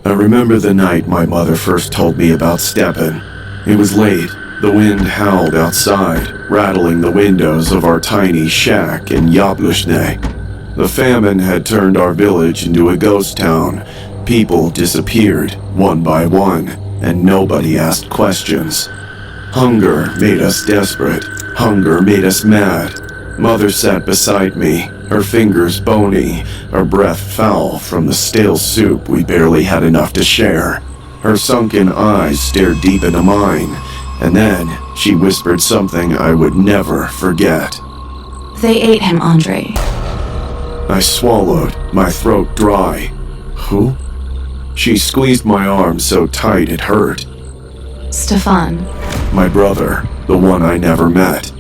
I remember the night my mother first told me about Stepan. It was late. The wind howled outside, rattling the windows of our tiny shack in Yablushne. The famine had turned our village into a ghost town. People disappeared, one by one, and nobody asked questions. Hunger made us desperate. Hunger made us mad. Mother sat beside me, her fingers bony, her breath foul from the stale soup we barely had enough to share. Her sunken eyes stared deep into mine, and then she whispered something I would never forget. They ate him, Andre. I swallowed, my throat dry. Who? She squeezed my arm so tight it hurt. Stefan. My brother, the one I never met.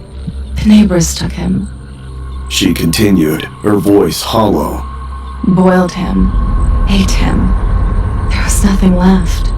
Neighbors took him. She continued, her voice hollow. Boiled him. Ate him. There was nothing left.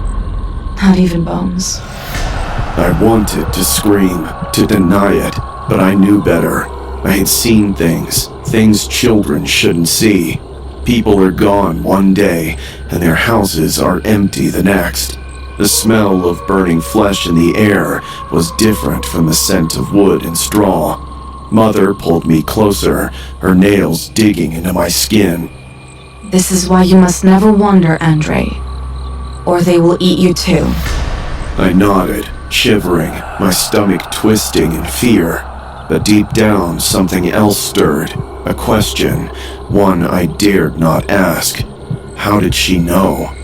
Not even bones. I wanted to scream, to deny it, but I knew better. I had seen things children shouldn't see. People are gone one day, and their houses are empty the next. The smell of burning flesh in the air was different from the scent of wood and straw. Mother pulled me closer, her nails digging into my skin. This is why you must never wander, Andre, or they will eat you too. I nodded, shivering, my stomach twisting in fear. But deep down, something else stirred, a question, one I dared not ask. How did she know?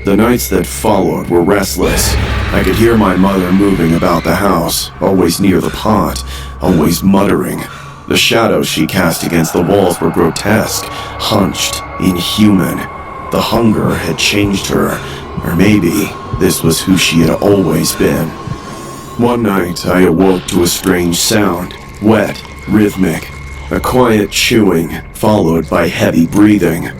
The nights that followed were restless. I could hear my mother moving about the house, always near the pot, always muttering. The shadows she cast against the walls were grotesque, hunched, inhuman. The hunger had changed her, or maybe this was who she had always been. One night I awoke to a strange sound, wet, rhythmic, a quiet chewing, followed by heavy breathing.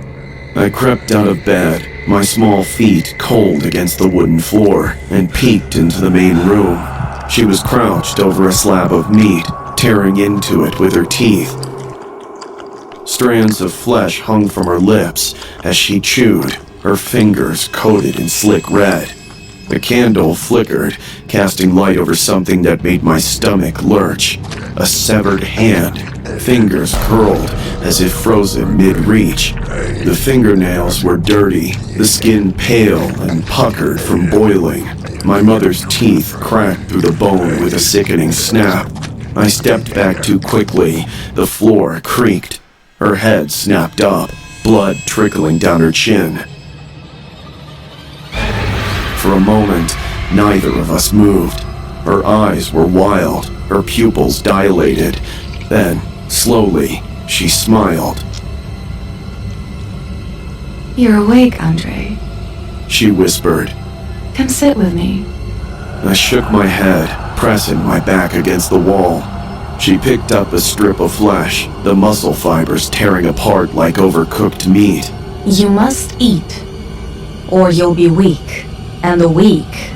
I crept out of bed, my small feet cold against the wooden floor, and peeked into the main room. She was crouched over a slab of meat, tearing into it with her teeth. Strands of flesh hung from her lips as she chewed, her fingers coated in slick red. The candle flickered, casting light over something that made my stomach lurch. A severed hand, fingers curled as if frozen mid-reach. The fingernails were dirty, the skin pale and puckered from boiling. My mother's teeth cracked through the bone with a sickening snap. I stepped back too quickly. The floor creaked. Her head snapped up, blood trickling down her chin. For a moment, neither of us moved. Her eyes were wild, her pupils dilated. Then, slowly, she smiled. You're awake, Andre. She whispered. Come sit with me. I shook my head, pressing my back against the wall. She picked up a strip of flesh, the muscle fibers tearing apart like overcooked meat. You must eat, or you'll be weak. And the weak.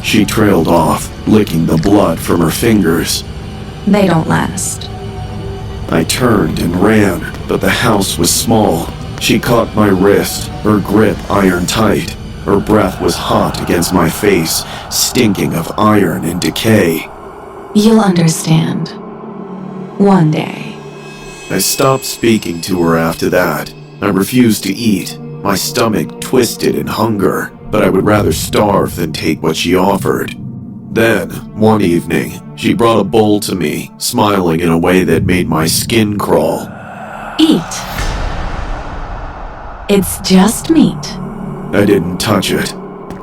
She trailed off, licking the blood from her fingers. They don't last. I turned and ran, but the house was small. She caught my wrist, her grip iron tight. Her breath was hot against my face, stinking of iron and decay. You'll understand. One day. I stopped speaking to her after that. I refused to eat, my stomach twisted in hunger. But I would rather starve than take what she offered. Then, one evening, she brought a bowl to me, smiling in a way that made my skin crawl. Eat. It's just meat. I didn't touch it.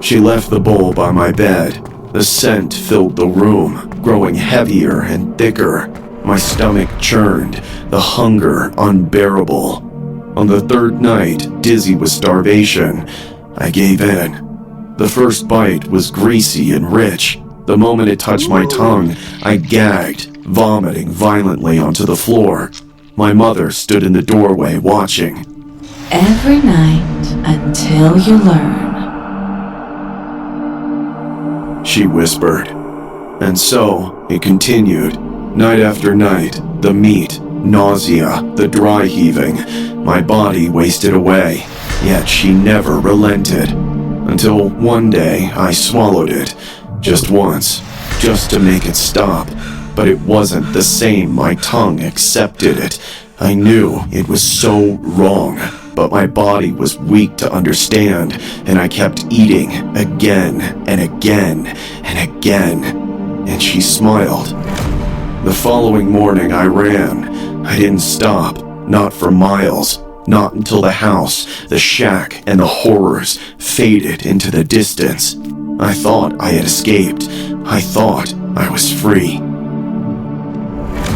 She left the bowl by my bed. The scent filled the room, growing heavier and thicker. My stomach churned, the hunger unbearable. On the third night, dizzy with starvation, I gave in. The first bite was greasy and rich. The moment it touched my tongue, I gagged, vomiting violently onto the floor. My mother stood in the doorway watching. Every night until you learn. She whispered. And so, it continued. Night after night, the meat, nausea, the dry heaving. My body wasted away, yet she never relented. Until one day I swallowed it, just once, just to make it stop. But it wasn't the same. My tongue accepted it. I knew it was so wrong, but my body was weak to understand, and I kept eating again and again and again. And she smiled. The following morning I ran. I didn't stop, not for miles, not until the house, the shack, and the horrors faded into the distance. I thought I had escaped. I thought I was free.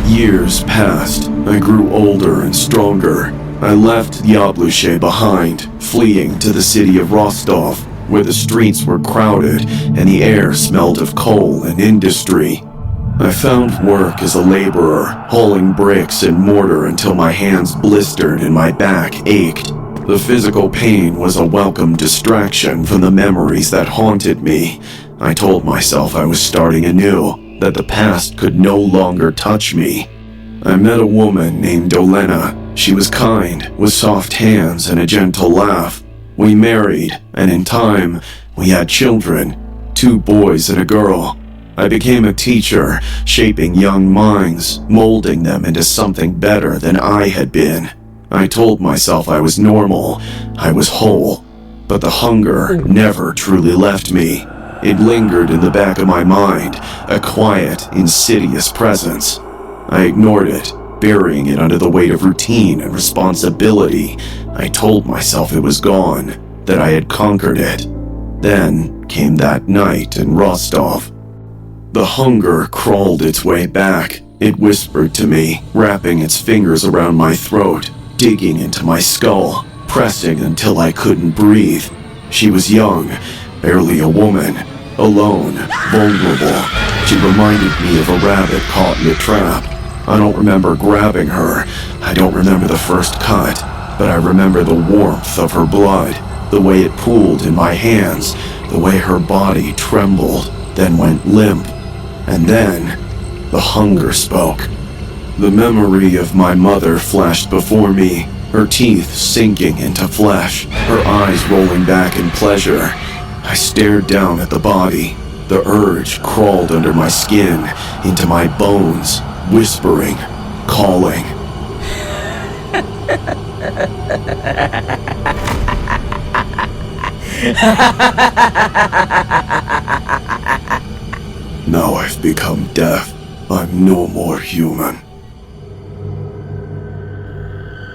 Years passed. I grew older and stronger. I left Yabluche behind, fleeing to the city of Rostov, where the streets were crowded and the air smelled of coal and industry. I found work as a laborer, hauling bricks and mortar until my hands blistered and my back ached. The physical pain was a welcome distraction from the memories that haunted me. I told myself I was starting anew, that the past could no longer touch me. I met a woman named Olena. She was kind, with soft hands and a gentle laugh. We married, and in time, we had children, 2 boys and a girl. I became a teacher, shaping young minds, molding them into something better than I had been. I told myself I was normal, I was whole, but the hunger never truly left me. It lingered in the back of my mind, a quiet, insidious presence. I ignored it, burying it under the weight of routine and responsibility. I told myself it was gone, that I had conquered it. Then came that night in Rostov. The hunger crawled its way back. It whispered to me, wrapping its fingers around my throat, digging into my skull, pressing until I couldn't breathe. She was young, barely a woman, alone, vulnerable. She reminded me of a rabbit caught in a trap. I don't remember grabbing her. I don't remember the first cut, but I remember the warmth of her blood, the way it pooled in my hands, the way her body trembled, then went limp. And then, the hunger spoke. The memory of my mother flashed before me, her teeth sinking into flesh, her eyes rolling back in pleasure. I stared down at the body. The urge crawled under my skin, into my bones, whispering, calling. Now I've become deaf. I'm no more human.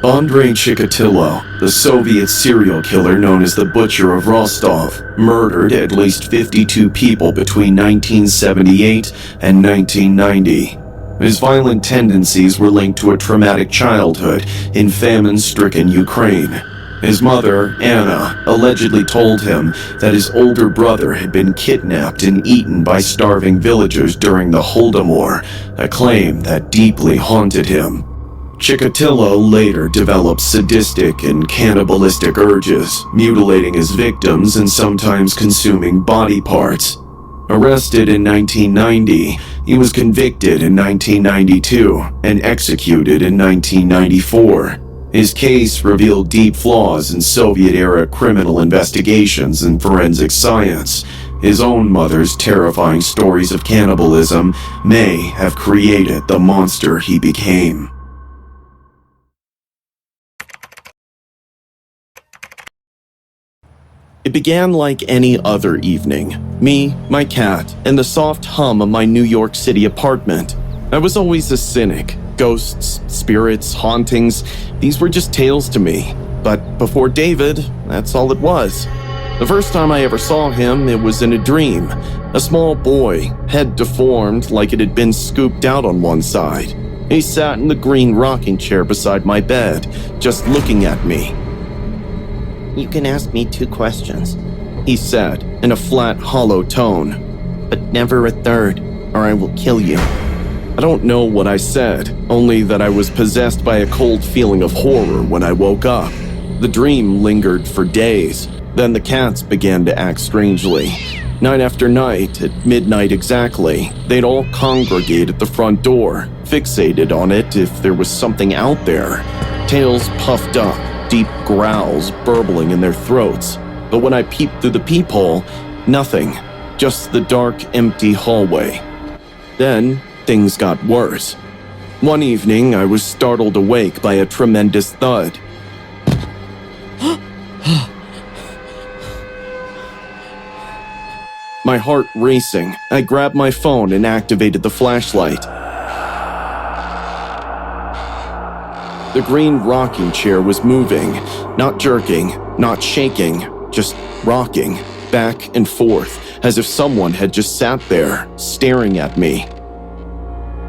Andrei Chikatilo, the Soviet serial killer known as the Butcher of Rostov, murdered at least 52 people between 1978 and 1990. His violent tendencies were linked to a traumatic childhood in famine-stricken Ukraine. His mother, Anna, allegedly told him that his older brother had been kidnapped and eaten by starving villagers during the Holodomor, a claim that deeply haunted him. Chikatilo later developed sadistic and cannibalistic urges, mutilating his victims and sometimes consuming body parts. Arrested in 1990, he was convicted in 1992 and executed in 1994. His case revealed deep flaws in Soviet-era criminal investigations and forensic science. His own mother's terrifying stories of cannibalism may have created the monster he became. It began like any other evening. Me, my cat, and the soft hum of my New York City apartment. I was always a cynic. Ghosts, spirits, hauntings, these were just tales to me. But before David, that's all it was. The first time I ever saw him, it was in a dream. A small boy, head deformed like it had been scooped out on one side. He sat in the green rocking chair beside my bed, just looking at me. "You can ask me 2 questions," he said, in a flat, hollow tone. "but never a third, or I will kill you." I don't know what I said, only that I was possessed by a cold feeling of horror when I woke up. The dream lingered for days. Then the cats began to act strangely. Night after night, at midnight exactly, they'd all congregate at the front door, fixated on it if there was something out there. Tails puffed up, deep growls burbling in their throats. But when I peeped through the peephole, nothing, just the dark, empty hallway. Then, things got worse. One evening, I was startled awake by a tremendous thud. My heart racing, I grabbed my phone and activated the flashlight. The green rocking chair was moving, not jerking, not shaking, just rocking, back and forth, as if someone had just sat there, staring at me.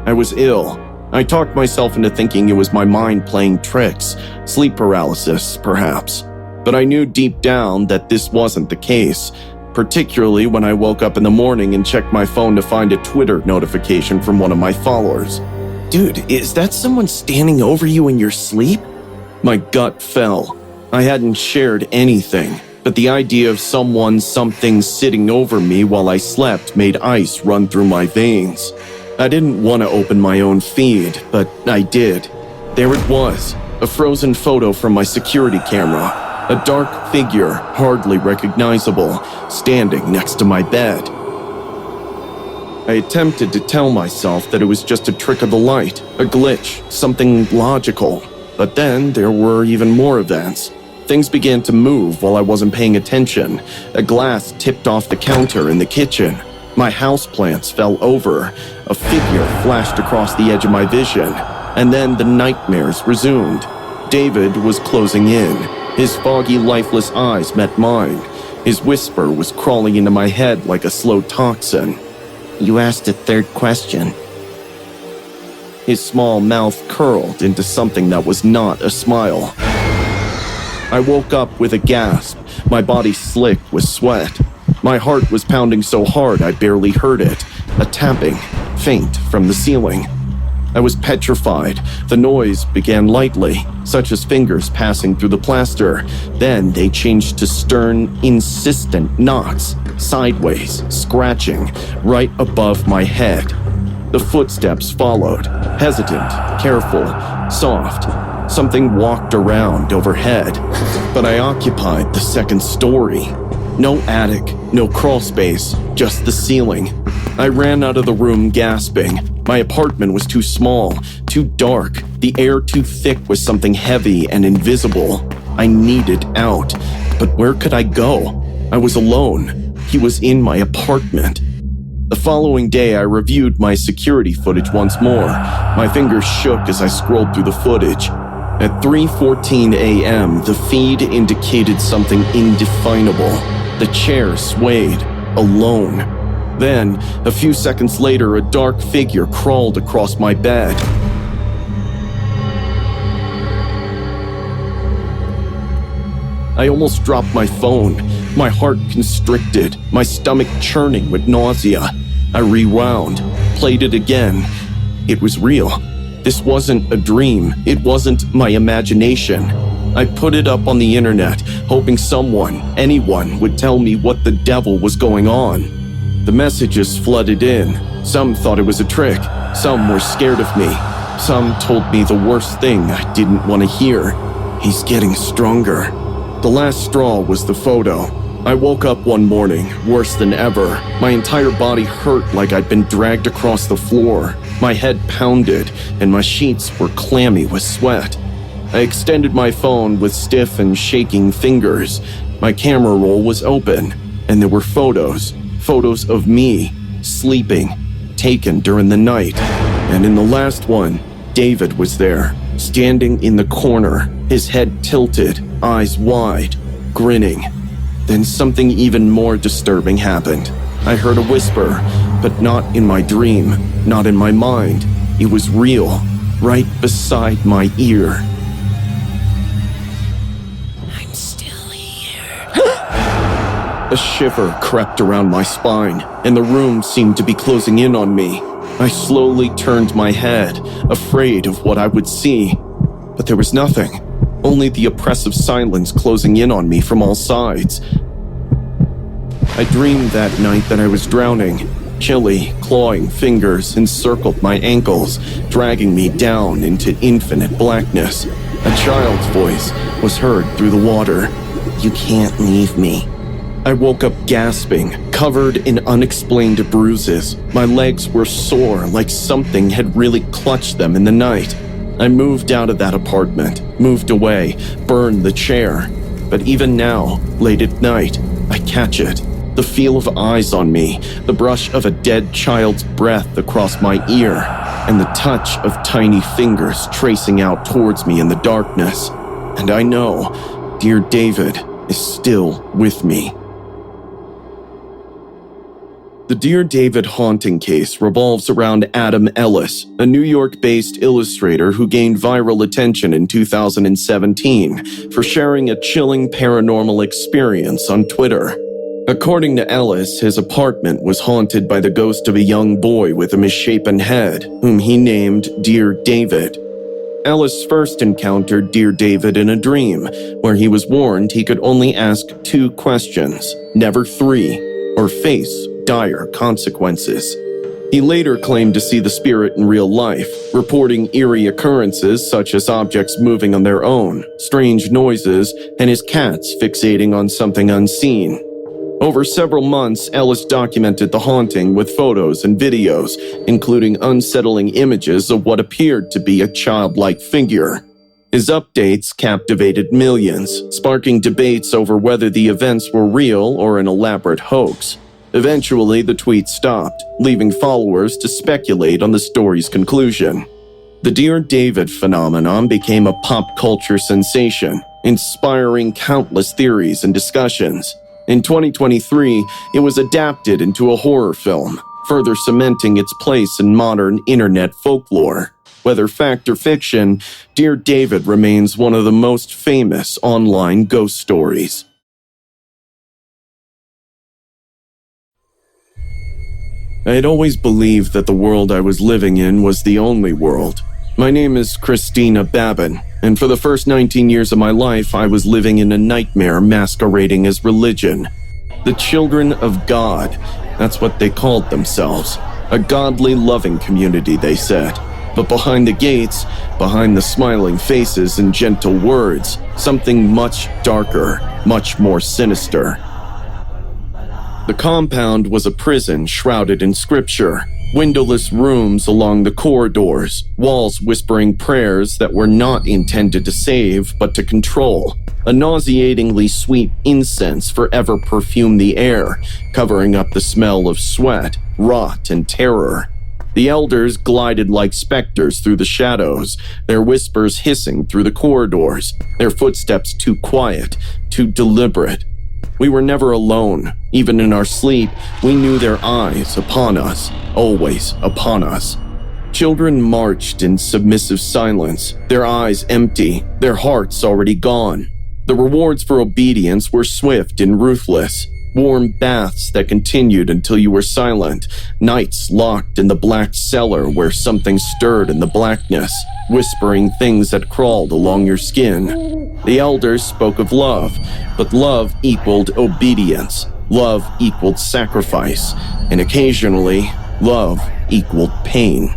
I was ill. I talked myself into thinking it was my mind playing tricks, sleep paralysis, perhaps. But I knew deep down that this wasn't the case, particularly when I woke up in the morning and checked my phone to find a Twitter notification from one of my followers. "Dude, is that someone standing over you in your sleep?" My gut fell. I hadn't shared anything, but the idea of something sitting over me while I slept made ice run through my veins. I didn't want to open my own feed, but I did. There it was, a frozen photo from my security camera. A dark figure, hardly recognizable, standing next to my bed. I attempted to tell myself that it was just a trick of the light, a glitch, something logical. But then there were even more events. Things began to move while I wasn't paying attention. A glass tipped off the counter in the kitchen. My houseplants fell over. A figure flashed across the edge of my vision. And then the nightmares resumed. David was closing in. His foggy, lifeless eyes met mine. His whisper was crawling into my head like a slow toxin. You asked a third question. His small mouth curled into something that was not a smile. I woke up with a gasp, my body slick with sweat. My heart was pounding so hard I barely heard it, a tapping, faint from the ceiling. I was petrified. The noise began lightly, such as fingers passing through the plaster. Then they changed to stern, insistent knocks, sideways, scratching, right above my head. The footsteps followed, hesitant, careful, soft. Something walked around overhead, but I occupied the second story. No attic, no crawl space, just the ceiling. I ran out of the room gasping. My apartment was too small, too dark, the air too thick with something heavy and invisible. I needed out, but where could I go? I was alone. He was in my apartment. The following day, I reviewed my security footage once more. My fingers shook as I scrolled through the footage. At 3:14 a.m., the feed indicated something indefinable. The chair swayed, alone. Then, a few seconds later, a dark figure crawled across my bed. I almost dropped my phone, my heart constricted, my stomach churning with nausea. I rewound, played it again. It was real. This wasn't a dream. It wasn't my imagination. I put it up on the internet, hoping someone, anyone, would tell me what the devil was going on. The messages flooded in. Some thought it was a trick. Some were scared of me. Some told me the worst thing I didn't want to hear. He's getting stronger. The last straw was the photo. I woke up one morning, worse than ever. My entire body hurt like I'd been dragged across the floor. My head pounded, and my sheets were clammy with sweat. I extended my phone with stiff and shaking fingers. My camera roll was open, and there were photos of me, sleeping, taken during the night. And in the last one, David was there, standing in the corner, his head tilted, eyes wide, grinning. Then something even more disturbing happened. I heard a whisper, but not in my dream, not in my mind. It was real, right beside my ear. I'm still here. A shiver crept around my spine, and the room seemed to be closing in on me. I slowly turned my head, afraid of what I would see. But there was nothing, only the oppressive silence closing in on me from all sides. I dreamed that night that I was drowning. Chilly, clawing fingers encircled my ankles, dragging me down into infinite blackness. A child's voice was heard through the water. You can't leave me. I woke up gasping, covered in unexplained bruises. My legs were sore, like something had really clutched them in the night. I moved out of that apartment, moved away, burned the chair. But even now, late at night, I catch it. The feel of eyes on me, the brush of a dead child's breath across my ear, and the touch of tiny fingers tracing out towards me in the darkness. And I know, dear David is still with me. The Dear David haunting case revolves around Adam Ellis, a New York-based illustrator who gained viral attention in 2017 for sharing a chilling paranormal experience on Twitter. According to Ellis, his apartment was haunted by the ghost of a young boy with a misshapen head, whom he named Dear David. Ellis first encountered Dear David in a dream, where he was warned he could only ask 2 questions, never 3, or face dire consequences. He later claimed to see the spirit in real life, reporting eerie occurrences such as objects moving on their own, strange noises, and his cats fixating on something unseen. Over several months, Ellis documented the haunting with photos and videos, including unsettling images of what appeared to be a childlike figure. His updates captivated millions, sparking debates over whether the events were real or an elaborate hoax. Eventually, the tweet stopped, leaving followers to speculate on the story's conclusion. The Dear David phenomenon became a pop culture sensation, inspiring countless theories and discussions. In 2023, it was adapted into a horror film, further cementing its place in modern internet folklore. Whether fact or fiction, Dear David remains one of the most famous online ghost stories. I had always believed that the world I was living in was the only world. My name is Christina Babin, and for the first 19 years of my life, I was living in a nightmare masquerading as religion. The Children of God, that's what they called themselves. A godly, loving community, they said. But behind the gates, behind the smiling faces and gentle words, something much darker, much more sinister. The compound was a prison shrouded in scripture. Windowless rooms along the corridors, walls whispering prayers that were not intended to save but to control. A nauseatingly sweet incense forever perfumed the air, covering up the smell of sweat, rot, and terror. The elders glided like specters through the shadows, their whispers hissing through the corridors, their footsteps too quiet, too deliberate. We were never alone. Even in our sleep, we knew their eyes upon us, always upon us. Children marched in submissive silence, their eyes empty, their hearts already gone. The rewards for obedience were swift and ruthless. Warm baths that continued until you were silent, nights locked in the black cellar where something stirred in the blackness, whispering things that crawled along your skin. The elders spoke of love, but love equaled obedience, love equaled sacrifice, and occasionally, love equaled pain.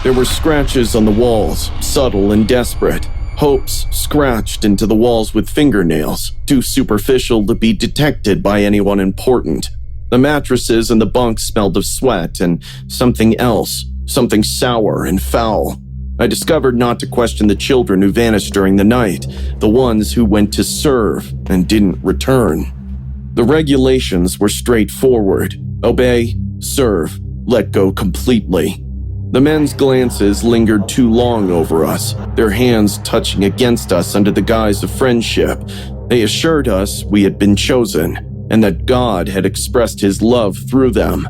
There were scratches on the walls, subtle and desperate. Hopes scratched into the walls with fingernails, too superficial to be detected by anyone important. The mattresses and the bunks smelled of sweat and something else, something sour and foul. I discovered not to question the children who vanished during the night, the ones who went to serve and didn't return. The regulations were straightforward: obey, serve, let go completely. The men's glances lingered too long over us, their hands touching against us under the guise of friendship. They assured us we had been chosen, and that God had expressed his love through them.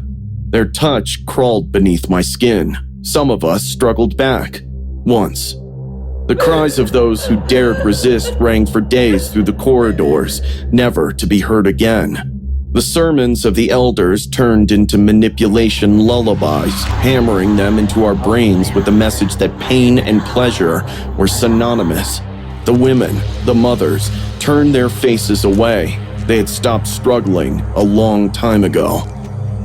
Their touch crawled beneath my skin. Some of us struggled back. Once. The cries of those who dared resist rang for days through the corridors, never to be heard again. The sermons of the elders turned into manipulation lullabies, hammering them into our brains with the message that pain and pleasure were synonymous. The women, the mothers, turned their faces away. They had stopped struggling a long time ago.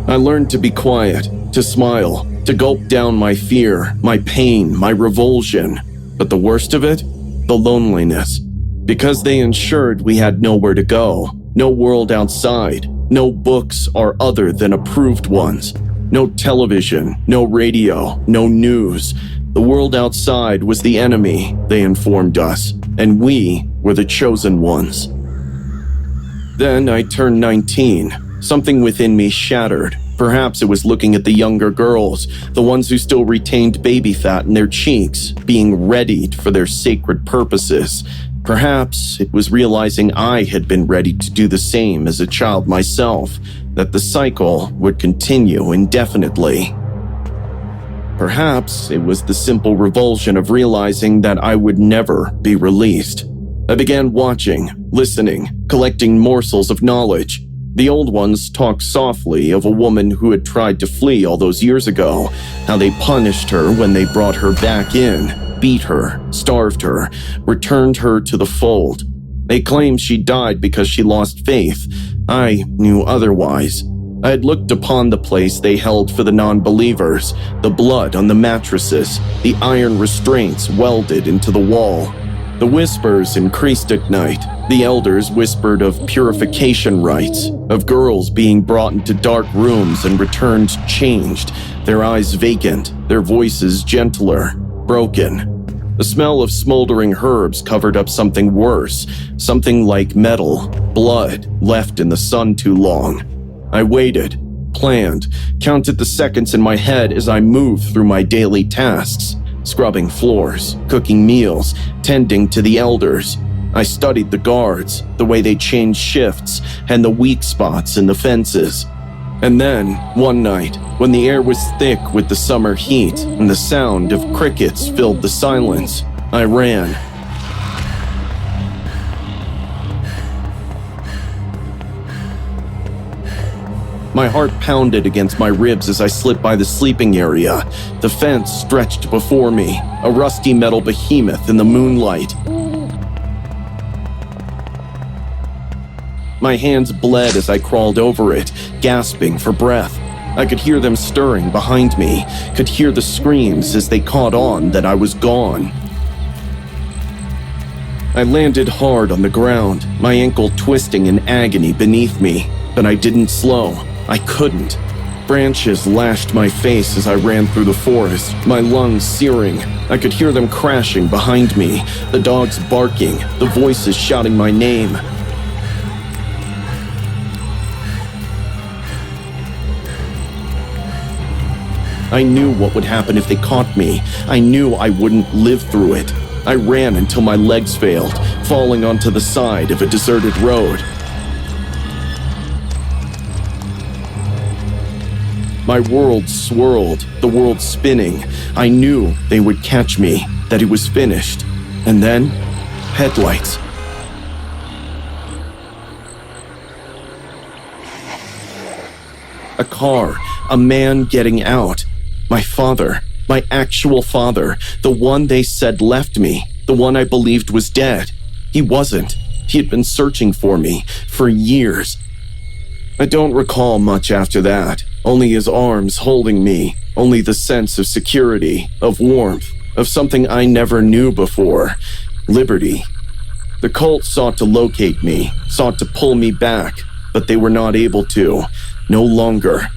I learned to be quiet, to smile, to gulp down my fear, my pain, my revulsion. But the worst of it? The loneliness. Because they ensured we had nowhere to go, no world outside, no books or other than approved ones, no television, no radio, no news. The world outside was the enemy, they informed us, and we were the chosen ones. Then I turned 19. Something within me shattered. Perhaps it was looking at the younger girls, the ones who still retained baby fat in their cheeks, being readied for their sacred purposes. Perhaps it was realizing I had been ready to do the same as a child myself, that the cycle would continue indefinitely. Perhaps it was the simple revulsion of realizing that I would never be released. I began watching, listening, collecting morsels of knowledge. The old ones talked softly of a woman who had tried to flee all those years ago, how they punished her when they brought her back in, beat her, starved her, returned her to the fold. They claimed she died because she lost faith. I knew otherwise. I had looked upon the place they held for the non-believers, the blood on the mattresses, the iron restraints welded into the wall. The whispers increased at night. The elders whispered of purification rites, of girls being brought into dark rooms and returned changed, their eyes vacant, their voices gentler, broken. The smell of smoldering herbs covered up something worse, something like metal, blood, left in the sun too long. I waited, planned, counted the seconds in my head as I moved through my daily tasks. Scrubbing floors, cooking meals, tending to the elders. I studied the guards, the way they changed shifts, and the weak spots in the fences. And then, one night, when the air was thick with the summer heat and the sound of crickets filled the silence, I ran. My heart pounded against my ribs as I slipped by the sleeping area. The fence stretched before me, a rusty metal behemoth in the moonlight. My hands bled as I crawled over it, gasping for breath. I could hear them stirring behind me, could hear the screams as they caught on that I was gone. I landed hard on the ground, my ankle twisting in agony beneath me, but I didn't slow. I couldn't. Branches lashed my face as I ran through the forest, my lungs searing. I could hear them crashing behind me, the dogs barking, the voices shouting my name. I knew what would happen if they caught me. I knew I wouldn't live through it. I ran until my legs failed, falling onto the side of a deserted road. My world swirled, the world spinning. I knew they would catch me, that it was finished. And then, headlights. A car, a man getting out. My father, my actual father, the one they said left me, the one I believed was dead. He wasn't. He had been searching for me for years. I don't recall much after that. Only his arms holding me, only the sense of security, of warmth, of something I never knew before, liberty. The cult sought to locate me, sought to pull me back, but they were not able to, no longer.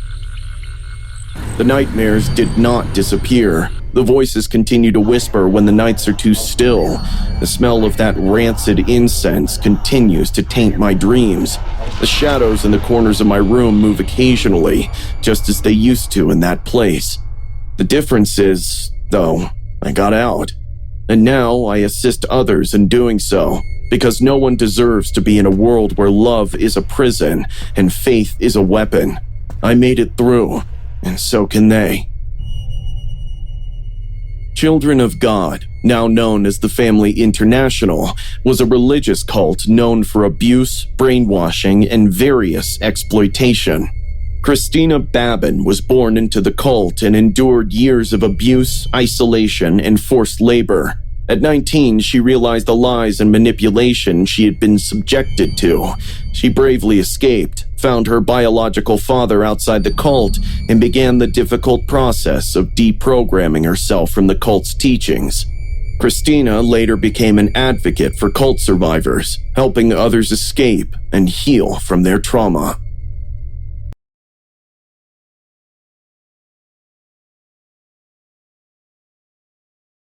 The nightmares did not disappear. The voices continue to whisper when the nights are too still. The smell of that rancid incense continues to taint my dreams. The shadows in the corners of my room move occasionally, just as they used to in that place. The difference is, though, I got out. And now I assist others in doing so, because no one deserves to be in a world where love is a prison and faith is a weapon. I made it through, and so can they. Children of God, now known as the Family International, was a religious cult known for abuse, brainwashing, and various exploitation. Christina Babin was born into the cult and endured years of abuse, isolation, and forced labor. At 19, she realized the lies and manipulation she had been subjected to. She bravely escaped, found her biological father outside the cult, and began the difficult process of deprogramming herself from the cult's teachings. Christina later became an advocate for cult survivors, helping others escape and heal from their trauma.